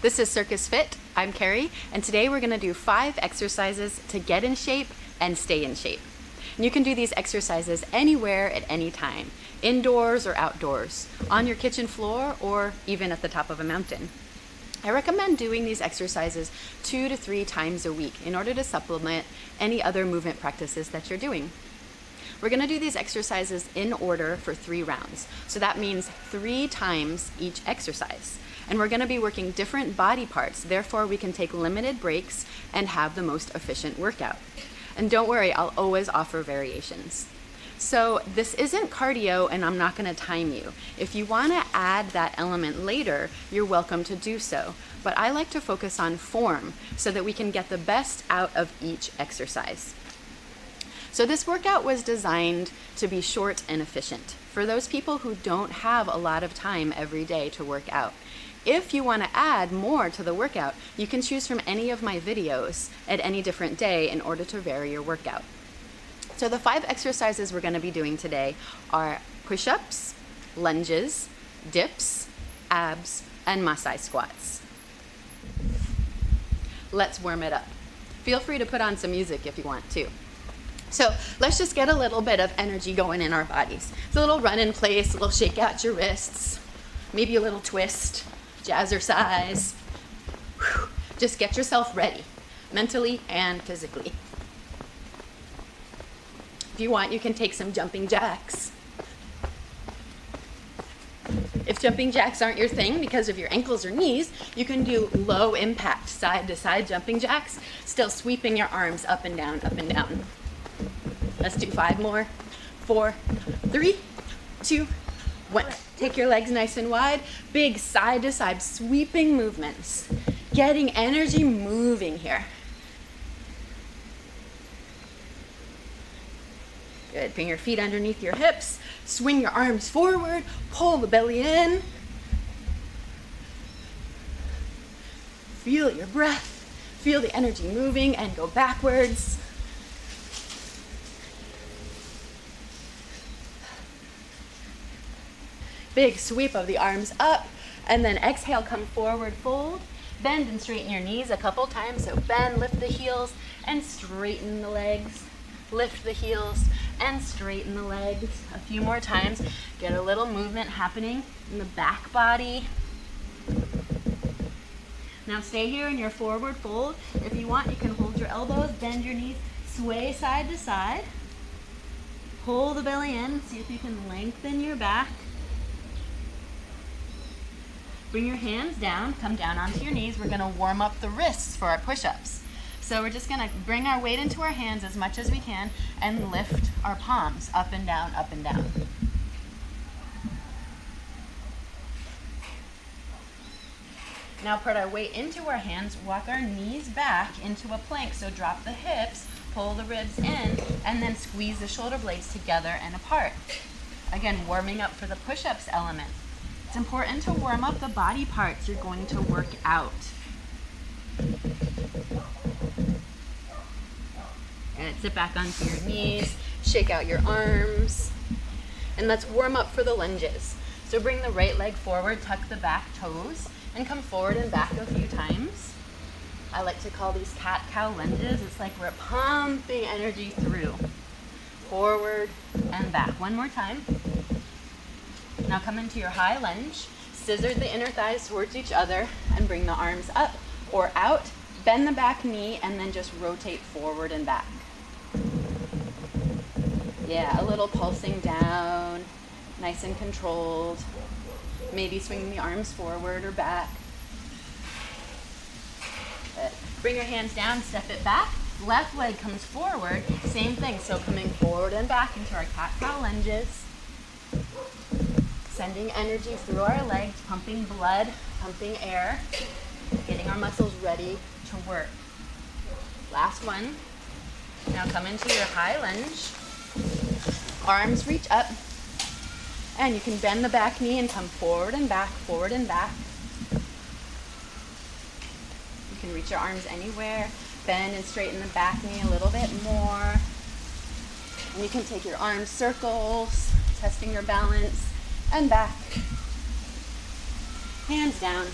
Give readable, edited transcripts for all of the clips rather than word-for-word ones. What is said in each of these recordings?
This is Circus Fit. I'm Carrie, and today we're going to do 5 exercises to get in shape and stay in shape. And you can do these exercises anywhere at any time, indoors or outdoors, on your kitchen floor, or even at the top of a mountain. I recommend doing these exercises 2 to 3 times a week in order to supplement any other movement practices that you're doing. We're going to do these exercises in order for 3 rounds. So that means 3 times each exercise. And we're going to be working different body parts, therefore we can take limited breaks and have the most efficient workout. And don't worry, I'll always offer variations. So this isn't cardio and I'm not going to time you. If you want to add that element later, you're welcome to do so. But I like to focus on form so that we can get the best out of each exercise. So this workout was designed to be short and efficient for those people who don't have a lot of time every day to work out. If you want to add more to the workout, you can choose from any of my videos at any different day in order to vary your workout. So the 5 exercises we're going to be doing today are push-ups, lunges, dips, abs, and Maasai squats. Let's warm it up. Feel free to put on some music if you want to. So let's just get a little bit of energy going in our bodies. It's a little run in place, a little shake out your wrists, maybe a little twist, jazzercise. Whew. Just get yourself ready, mentally and physically. If you want, you can take some jumping jacks. If jumping jacks aren't your thing because of your ankles or knees, you can do low impact side to side jumping jacks, still sweeping your arms up and down, up and down. Let's do 5 more. 4, 3, 2, 1. Take your legs nice and wide. Big side to side sweeping movements. Getting energy moving here. Good. Bring your feet underneath your hips. Swing your arms forward. Pull the belly in. Feel your breath. Feel the energy moving and go backwards. Big sweep of the arms up, and then exhale, come forward, fold, bend and straighten your knees a couple times. So bend, lift the heels, and straighten the legs. Lift the heels and straighten the legs. A few more times. Get a little movement happening in the back body. Now stay here in your forward fold. If you want, you can hold your elbows, bend your knees, sway side to side. Pull the belly in, see if you can lengthen your back. Bring your hands down, come down onto your knees. We're going to warm up the wrists for our push-ups. So we're just going to bring our weight into our hands as much as we can and lift our palms up and down, up and down. Now put our weight into our hands, walk our knees back into a plank. So drop the hips, pull the ribs in, and then squeeze the shoulder blades together and apart. Again, warming up for the push-ups element. It's important to warm up the body parts you're going to work out. And sit back onto your knees, shake out your arms, and let's warm up for the lunges. So bring the right leg forward, tuck the back toes, and come forward and back a few times. I like to call these cat-cow lunges. It's like we're pumping energy through. Forward and back. One more time. Now come into your high lunge, scissor the inner thighs towards each other and bring the arms up or out, bend the back knee and then just rotate forward and back. Yeah, a little pulsing down, nice and controlled. Maybe swinging the arms forward or back. Good. Bring your hands down, step it back. Left leg comes forward, same thing. So coming forward and back into our cat-cow lunges. Sending energy through our legs, pumping blood, pumping air, getting our muscles ready to work. Last one. Now come into your high lunge. Arms reach up. And you can bend the back knee and come forward and back, forward and back. You can reach your arms anywhere. Bend and straighten the back knee a little bit more. And you can take your arms circles, testing your balance. And back. Hands down.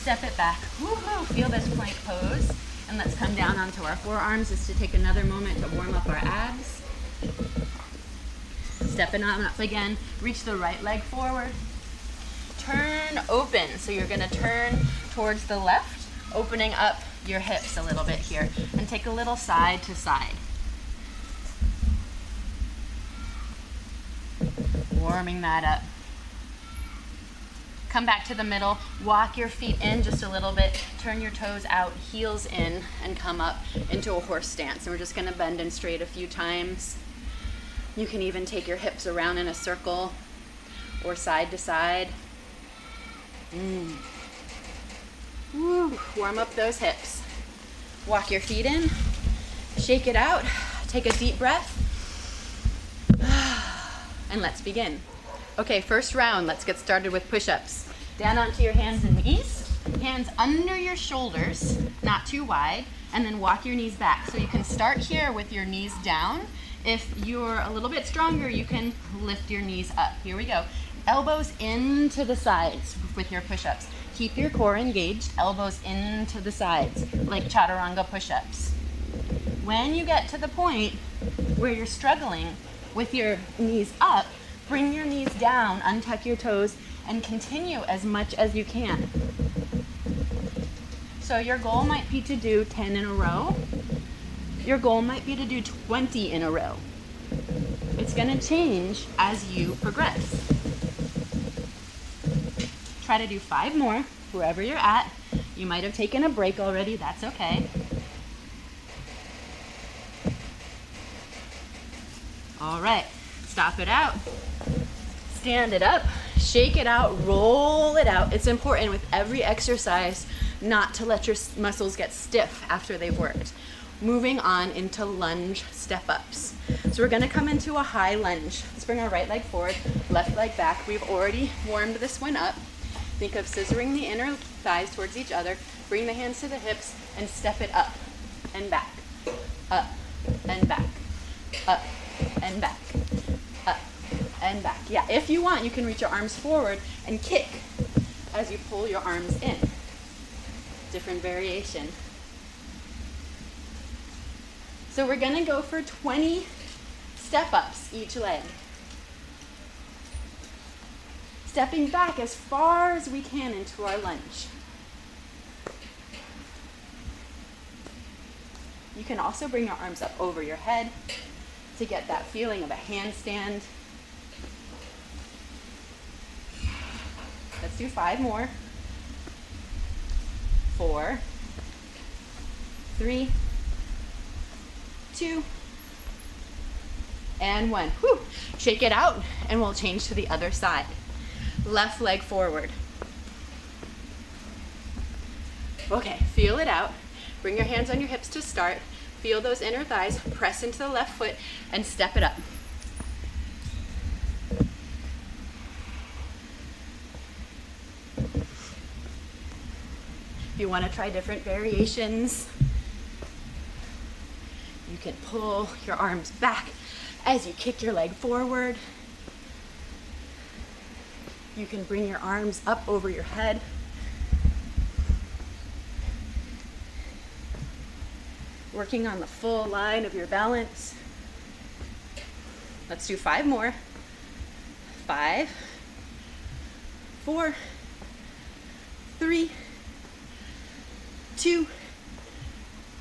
step it back. Woohoo! Feel this plank pose. And let's come down onto our forearms just to take another moment to warm up our abs. Stepping on up again. Reach the right leg forward. Turn open. So you're going to turn towards the left, opening up your hips a little bit here. And take a little side to side. Warming that up. Come back to the middle, walk your feet in just a little bit, turn your toes out, heels in, and come up into a horse stance. And we're just gonna bend and straight a few times. You can even take your hips around in a circle or side to side. Woo, warm up those hips. Walk your feet in, shake it out, take a deep breath, and let's begin. Okay, first round, let's get started with push-ups. Down onto your hands and knees, hands under your shoulders, not too wide, and then walk your knees back. So you can start here with your knees down. If you're a little bit stronger, you can lift your knees up. Here we go. Elbows into the sides with your push-ups. Keep your core engaged, elbows into the sides, like chaturanga push-ups. When you get to the point where you're struggling with your knees up, bring your knees down, untuck your toes, and continue as much as you can. So your goal might be to do 10 in a row. Your goal might be to do 20 in a row. It's going to change as you progress. Try to do 5 more, wherever you're at. You might have taken a break already, that's okay. All right, stop it out. Stand it up, shake it out, roll it out. It's important with every exercise not to let your muscles get stiff after they've worked. Moving on into lunge step ups. So we're gonna come into a high lunge. Let's bring our right leg forward, left leg back. We've already warmed this one up. Think of scissoring the inner thighs towards each other. Bring the hands to the hips and step it up and back, up and back, up and back, up and back. Yeah, if you want, you can reach your arms forward and kick as you pull your arms in. Different variation. So we're gonna go for 20 step-ups each leg. Stepping back as far as we can into our lunge. You can also bring your arms up over your head to get that feeling of a handstand. Let's do 5 more. 4, 3, 2, and 1. Whew. Shake it out, and we'll change to the other side. Left leg forward. Okay, feel it out. Bring your hands on your hips to start. Feel those inner thighs. Press into the left foot and step it up. If you want to try different variations, you can pull your arms back as you kick your leg forward. You can bring your arms up over your head. Working on the full line of your balance. Let's do 5 more. 5, 4, 3, 2,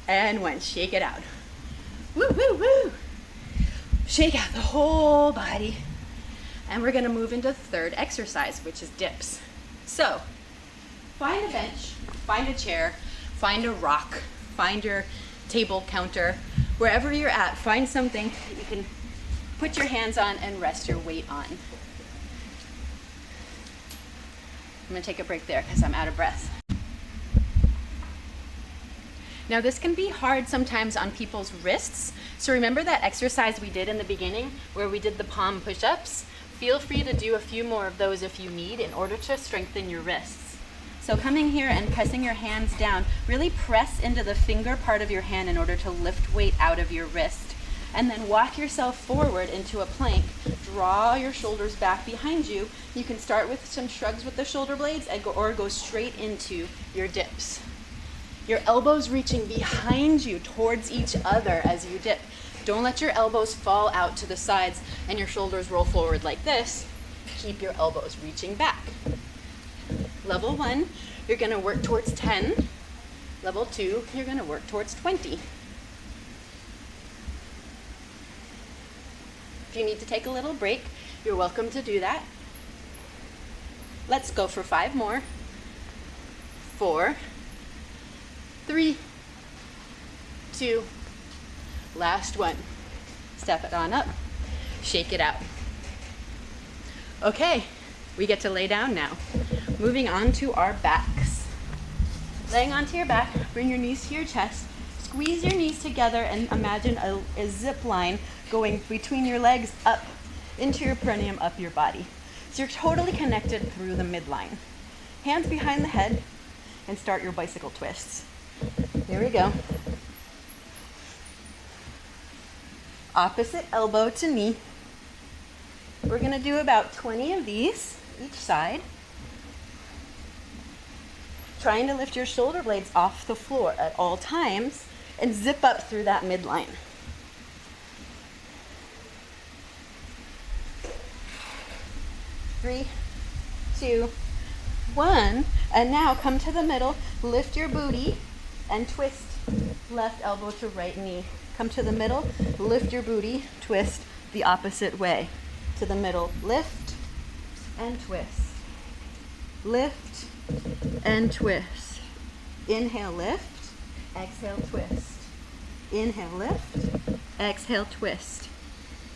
and 1. Shake it out. Woo, woo, woo. Shake out the whole body. And we're gonna move into the third exercise, which is dips. So, find a bench, find a chair, find a rock, find your table counter, wherever you're at, find something that you can put your hands on and rest your weight on. I'm gonna take a break there because I'm out of breath. Now this can be hard sometimes on people's wrists. So remember that exercise we did in the beginning where we did the palm push-ups? Feel free to do a few more of those if you need in order to strengthen your wrists. So coming here and pressing your hands down, really press into the finger part of your hand in order to lift weight out of your wrist and then walk yourself forward into a plank. Draw your shoulders back behind you. You can start with some shrugs with the shoulder blades or go straight into your dips. Your elbows reaching behind you towards each other as you dip. Don't let your elbows fall out to the sides and your shoulders roll forward like this. Keep your elbows reaching back. Level 1, you're going to work towards 10. Level 2, you're going to work towards 20. If you need to take a little break, you're welcome to do that. Let's go for 5 more. 4, 3, 2, last one. Step it on up, shake it out. Okay, we get to lay down now. Moving on to our backs. Laying onto your back, bring your knees to your chest, squeeze your knees together and imagine a zip line going between your legs up into your perineum, up your body. So you're totally connected through the midline. Hands behind the head and start your bicycle twists. Here we go. Opposite elbow to knee. We're going to do about 20 of these each side. Trying to lift your shoulder blades off the floor at all times and zip up through that midline. Three, 2, 1, and now come to the middle, lift your booty and twist left elbow to right knee. Come to the middle, lift your booty, twist the opposite way. To the middle, lift and twist. Lift and twist. Inhale, lift. Exhale, twist. Inhale, lift. Exhale, twist.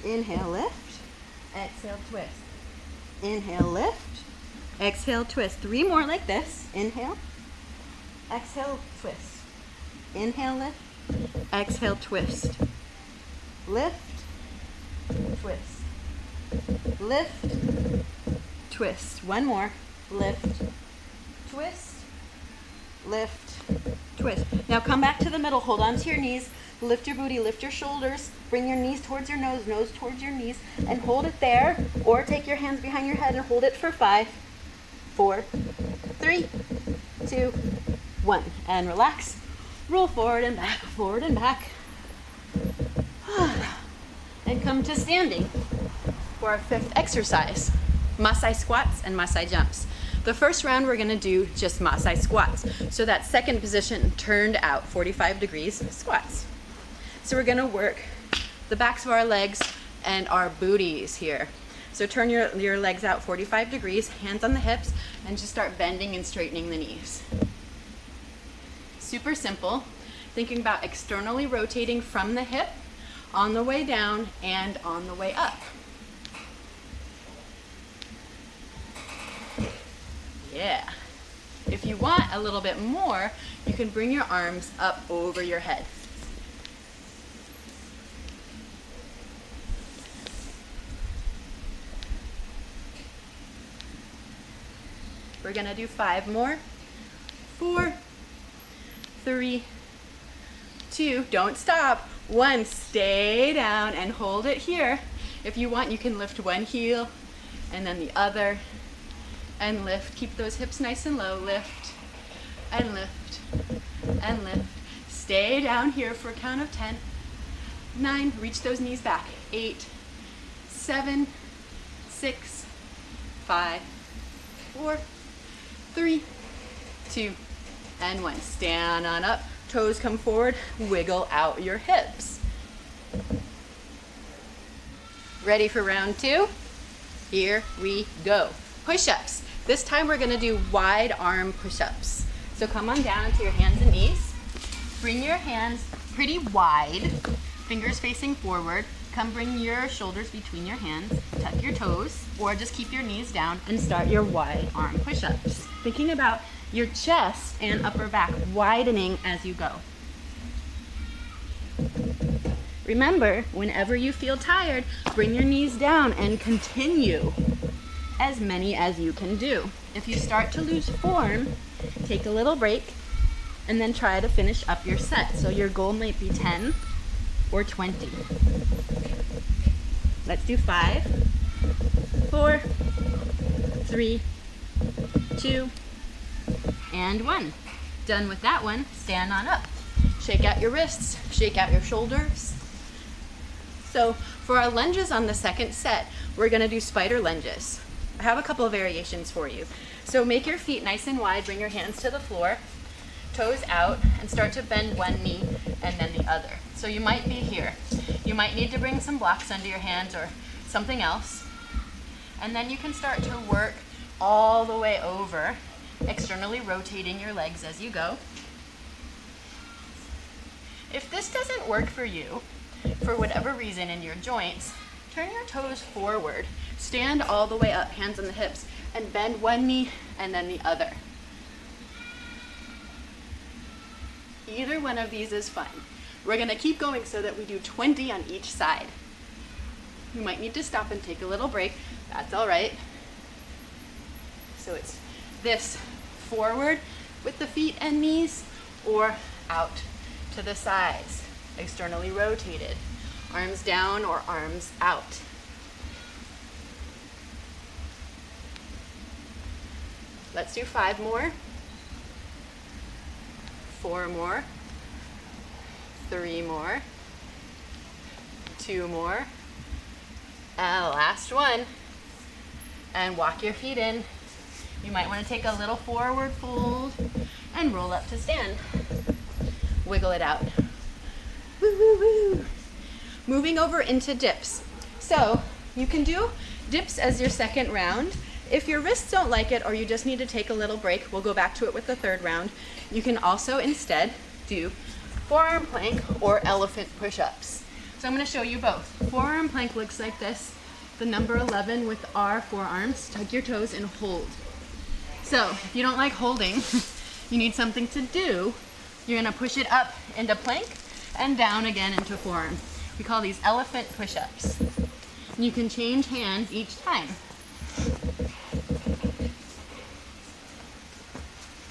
Inhale, lift. Exhale, twist. Inhale, lift. Exhale, twist. 3 more like this. Inhale. Exhale, twist. Inhale, lift. Exhale, twist. Lift. Twist. Lift. Twist. 1 more. Lift. Twist. Lift. Twist. Now come back to the middle. Hold on to your knees. Lift your booty. Lift your shoulders. Bring your knees towards your nose. Nose towards your knees. And hold it there. Or take your hands behind your head and hold it for 5, 4, 3, 2, 1. And relax. Roll forward and back. Forward and back. And come to standing for our 5th exercise. Masai squats and Masai jumps. The first round we're going to do just Masai squats. So that second position turned out 45 degrees squats. So we're going to work the backs of our legs and our booties here. So turn your legs out 45 degrees, hands on the hips, and just start bending and straightening the knees. Super simple. Thinking about externally rotating from the hip on the way down and on the way up. Yeah. If you want a little bit more, you can bring your arms up over your head. We're gonna do 5 more. 4, 3, 2, don't stop. 1, stay down and hold it here. If you want, you can lift one heel and then the other and lift. Keep those hips nice and low. Lift and lift and lift. Stay down here for a count of 10. 9, reach those knees back. 8, 7, 6, 5, 4, 3, 2, and 1. Stand on up. Toes come forward. Wiggle out your hips. Ready for round 2? Here we go. Push-ups. This time we're going to do wide arm push-ups. So come on down to your hands and knees. Bring your hands pretty wide, fingers facing forward. Come bring your shoulders between your hands, tuck your toes, or just keep your knees down and start your wide arm push-ups. Thinking about your chest and upper back widening as you go. Remember, whenever you feel tired, bring your knees down and continue as many as you can do. If you start to lose form, take a little break and then try to finish up your set. So your goal might be 10, or 20. Let's do 5, 4, 3, 2, and 1. Done with that one, stand on up. Shake out your wrists, shake out your shoulders. So for our lunges on the second set, we're gonna do spider lunges. I have a couple of variations for you. So make your feet nice and wide, bring your hands to the floor, toes out, and start to bend one knee and then the other. So you might be here. You might need to bring some blocks under your hands or something else. And then you can start to work all the way over, externally rotating your legs as you go. If this doesn't work for you, for whatever reason in your joints, turn your toes forward. Stand all the way up, hands on the hips, and bend one knee and then the other. Either one of these is fine. We're gonna keep going so that we do 20 on each side. You might need to stop and take a little break. That's all right. So it's this forward with the feet and knees, or out to the sides, externally rotated. Arms down or arms out. Let's do 5 more. 4 more. 3 more. 2 more. And last one. And walk your feet in. You might want to take a little forward fold and roll up to stand. Wiggle it out. Woo, woo, woo. Moving over into dips. So you can do dips as your second round. If your wrists don't like it or you just need to take a little break, we'll go back to it with the third round. You can also instead do forearm plank or elephant push-ups. So I'm going to show you both. Forearm plank looks like this. The number 11 with our forearms. Tuck your toes and hold. So if you don't like holding, you need something to do. You're going to push it up into plank and down again into forearm. We call these elephant push-ups. You can change hands each time.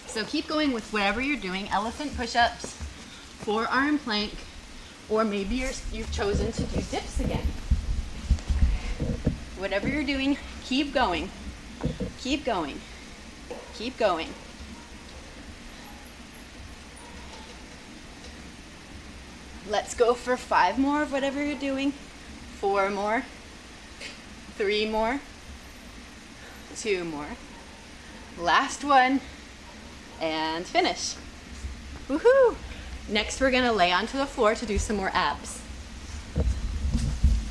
So keep going with whatever you're doing, elephant push-ups, forearm plank, or maybe you've chosen to do dips again. Whatever you're doing, keep going, keep going, keep going. Let's go for 5 more of whatever you're doing, 4 more, 3 more, 2 more, last one, and finish. Woohoo! Next we're gonna lay onto the floor to do some more abs.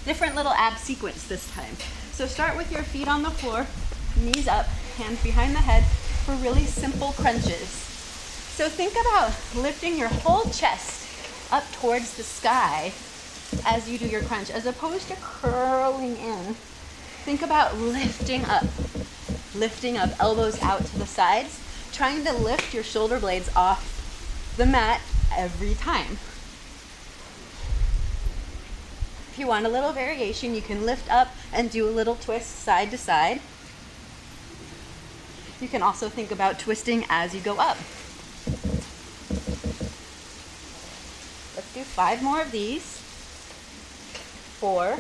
Different little ab sequence this time. So start with your feet on the floor, knees up, hands behind the head for really simple crunches. So think about lifting your whole chest up towards the sky as you do your crunch, as opposed to curling in. Think about lifting up, elbows out to the sides, trying to lift your shoulder blades off the mat every time. If you want a little variation, you can lift up and do a little twist side to side. You can also think about twisting as you go up. Let's do 5 more of these. 4,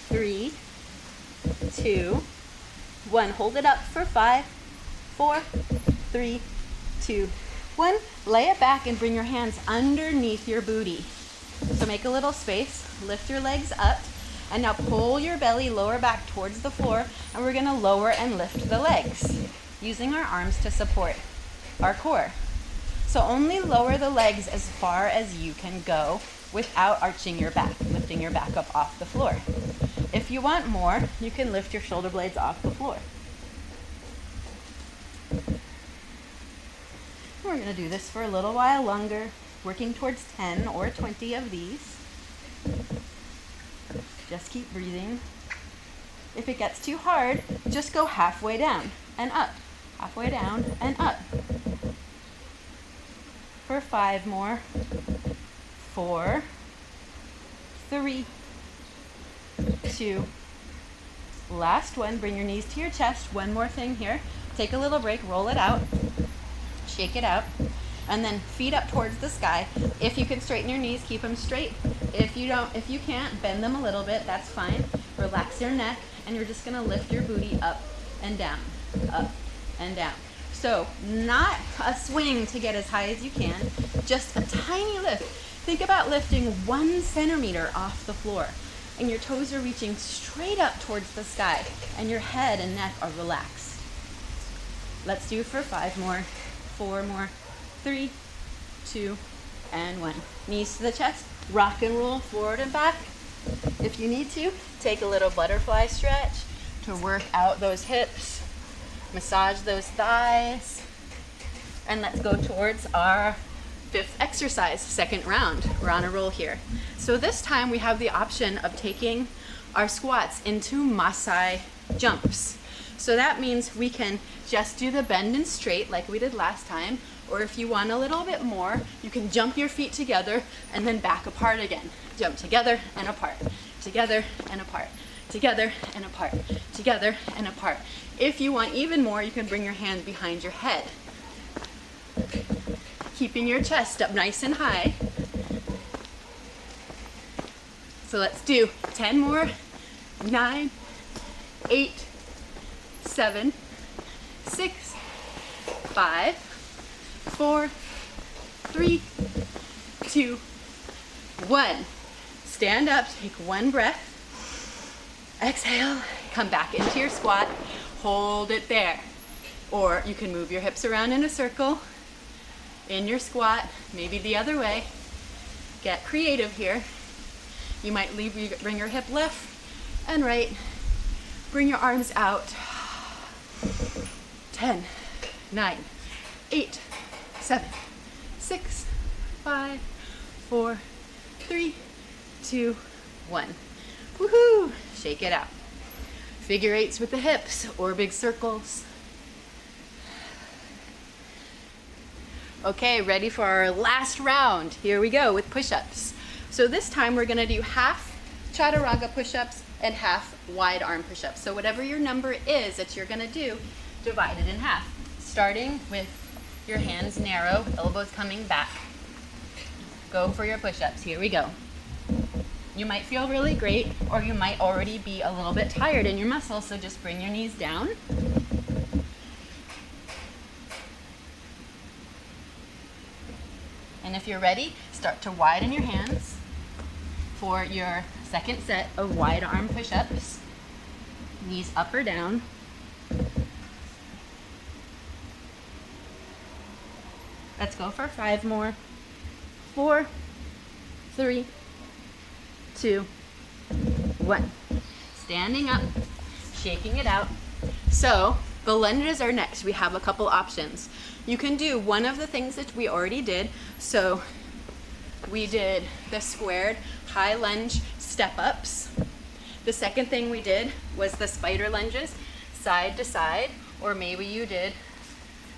3, 2, 1. Hold it up for 5, 4, 3, 2, 1. Lay it back and bring your hands underneath your booty. So make a little space, lift your legs up, and now pull your belly lower back towards the floor, and we're gonna lower and lift the legs, using our arms to support our core. So only lower the legs as far as you can go without arching your back, lifting your back up off the floor. If you want more, you can lift your shoulder blades off the floor. We're going to do this for a little while longer, working towards 10 or 20 of these. Just keep breathing. If it gets too hard, just go halfway down and up, halfway down and up. For 5 more. 4, 3, 2. Last one, bring your knees to your chest. One more thing here. Take a little break, roll it out. Shake it out, and then feet up towards the sky. If you can straighten your knees, keep them straight. If you can't, bend them a little bit, that's fine. Relax your neck, and you're just gonna lift your booty up and down, up and down. So not a swing to get as high as you can, just a tiny lift. Think about lifting 1 centimeter off the floor, and your toes are reaching straight up towards the sky, and your head and neck are relaxed. Let's do for 5 more, 4 more, 3, 2, and 1. Knees to the chest, rock and roll forward and back. If you need to, take a little butterfly stretch to work out those hips, massage those thighs, and let's go towards our 5th exercise, 2nd round. We're on a roll here. So this time we have the option of taking our squats into Masai jumps. So that means we can just do the bend and straight like we did last time, or if you want a little bit more, you can jump your feet together and then back apart again. Jump together and apart, together and apart, together and apart, together and apart. If you want even more, you can bring your hands behind your head, keeping your chest up nice and high. So let's do 10 more. 9, 8, 7, 6, 5, 4, 3, 2, 1. Stand up, take 1 breath. Exhale, come back into your squat. Hold it there. Or you can move your hips around in a circle in your squat, maybe the other way. Get creative here. You might bring your hip left and right. Bring your arms out. 10, 9, 8, 7, 6, 5, 4, 3, 2, 1. Woohoo! Shake it out. Figure 8s with the hips or big circles. Okay, ready for our last round. Here we go with push-ups. So this time we're gonna do half chaturanga push-ups and half wide arm push-ups. So whatever your number is that you're gonna do, divide it in half. Starting with your hands narrow, elbows coming back. Go for your push-ups. Here we go. You might feel really great, or you might already be a little bit tired in your muscles, so just bring your knees down. And if you're ready, start to widen your hands for your second set of wide arm push-ups. Knees up or down. Let's go for 5 more. 4, 3, 2, 1. Standing up, shaking it out. So the lunges are next. We have a couple options. You can do one of the things that we already did. So we did the squared high lunge step ups. The second thing we did was the spider lunges, side to side, or maybe you did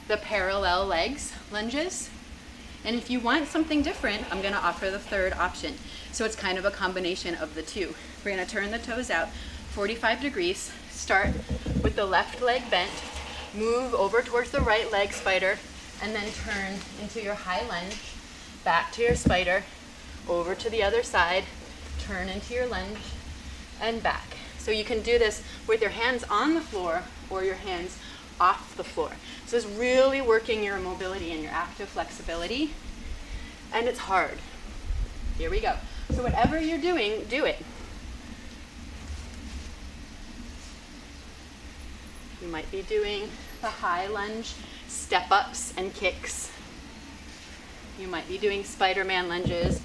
the parallel legs lunges. And if you want something different, I'm gonna offer the third option. So it's kind of a combination of the two. We're gonna turn the toes out 45 degrees, start with the left leg bent, move over towards the right leg spider, and then turn into your high lunge, back to your spider, over to the other side, turn into your lunge, and back. So you can do this with your hands on the floor or your hands off the floor. So it's really working your mobility and your active flexibility, and it's hard. Here we go. So whatever you're doing, do it. You might be doing the high lunge step ups and kicks. You might be doing Spider-Man lunges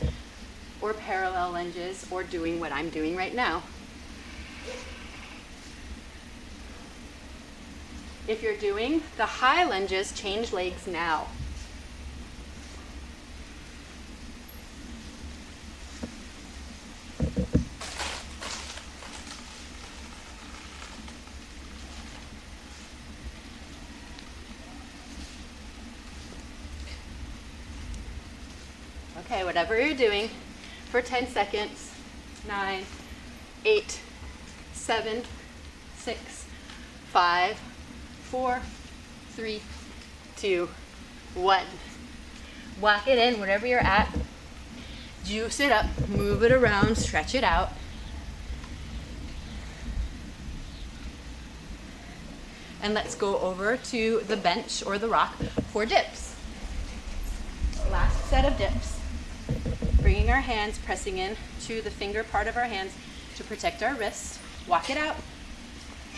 or parallel lunges, or doing what I'm doing right now. If you're doing the high lunges, change legs now. Okay, whatever you're doing, for 10 seconds. 9, 8, 7, 6, 5, 4, 3, 2, 1. Walk it in wherever you're at. Juice it up, move it around, stretch it out. And let's go over to the bench or the rock for dips. Last set of dips. Bringing our hands, pressing in to the finger part of our hands to protect our wrists. Walk it out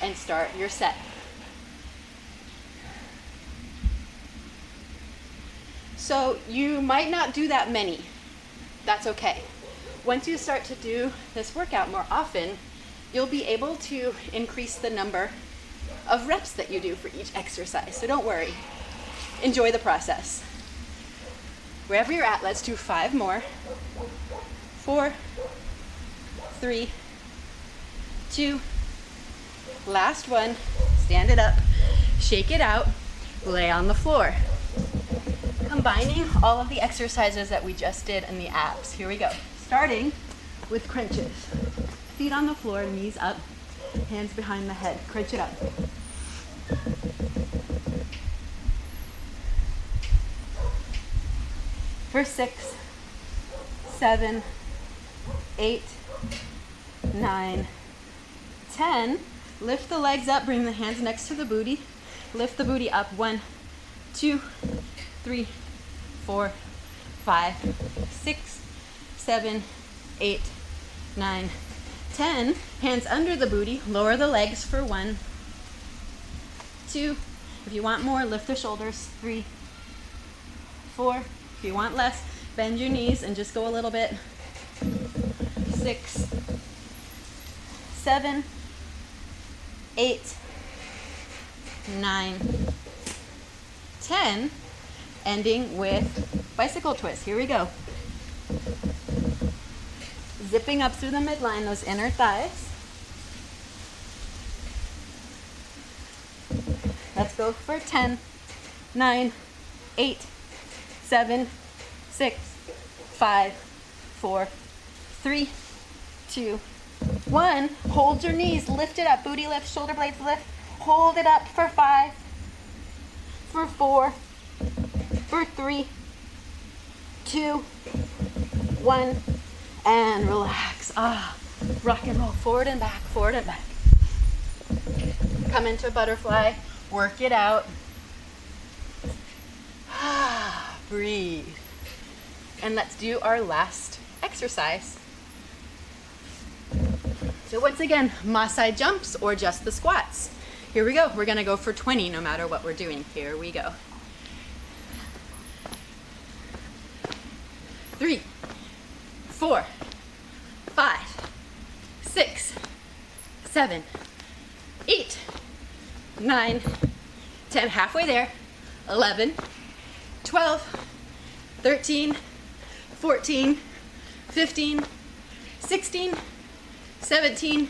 and start your set. So you might not do that many. That's okay. Once you start to do this workout more often, you'll be able to increase the number of reps that you do for each exercise. So don't worry. Enjoy the process. Wherever you're at, let's do 5 more. 4, 3, 2, last one. Stand it up, shake it out, lay on the floor. Combining all of the exercises that we just did in the abs. Here we go. Starting with crunches. Feet on the floor, knees up, hands behind the head. Crunch it up. For 6, 7, 8, 9, 10. Lift the legs up, bring the hands next to the booty. Lift the booty up. 1, 2, 3, 4, 5, 6, 7, 8, 9, 10. Hands under the booty. Lower the legs for 1, 2. If you want more, lift the shoulders. 3, 4. If you want less, bend your knees and just go a little bit. 6, 7, 8, 9, 10. Ending with bicycle twist. Here we go. Zipping up through the midline, those inner thighs. Let's go for 10, 9, 8, 7, 6, 5, 4, 3, 2, 1. Hold your knees, lift it up, booty lift, shoulder blades lift. Hold it up for 5, for 4, for 3, 2, 1, and relax. Rock and roll, forward and back, forward and back. Come into a butterfly, work it out. Breathe. And let's do our last exercise. So once again, Maasai jumps or just the squats. Here we go. We're gonna go for 20 no matter what we're doing. Here we go. 3, 4, 5, 6, 7, 8, 9, 10. Halfway there. 11, 12, 13, 14, 15, 16, 17,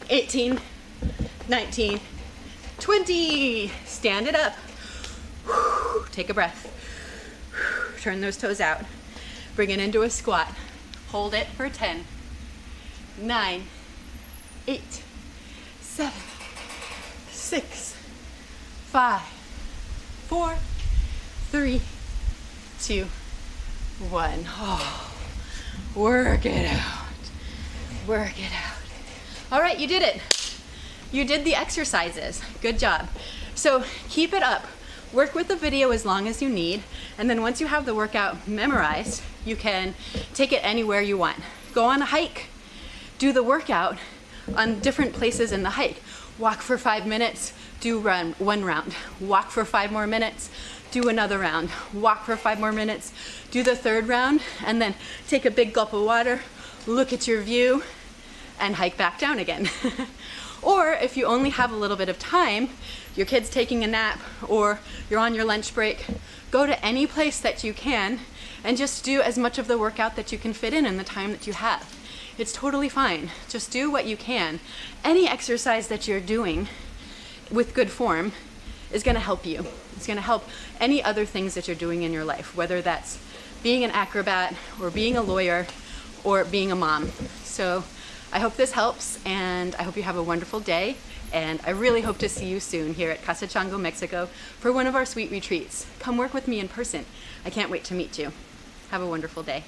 18, 19, 20. Stand it up. Take a breath. Turn those toes out. Bring it into a squat. Hold it for 10, 9, 8, 7, 6, 5, 4, 3, 2, 1. Work it out. Work it out. All right, you did it. You did the exercises. Good job. So keep it up. Work with the video as long as you need, and then once you have the workout memorized, you can take it anywhere you want. Go on a hike, do the workout on different places in the hike. Walk for 5 minutes, do run 1 round. Walk for 5 more minutes, do another round. Walk for 5 more minutes, do the 3rd round, and then take a big gulp of water, look at your view, and hike back down again. Or if you only have a little bit of time, your kid's taking a nap or you're on your lunch break, go to any place that you can and just do as much of the workout that you can fit in the time that you have. It's totally fine. Just do what you can. Any exercise that you're doing with good form is going to help you. It's going to help any other things that you're doing in your life, whether that's being an acrobat or being a lawyer or being a mom. So I hope this helps, and I hope you have a wonderful day, and I really hope to see you soon here at Casa Chango, Mexico for one of our sweet retreats. Come work with me in person. I can't wait to meet you. Have a wonderful day.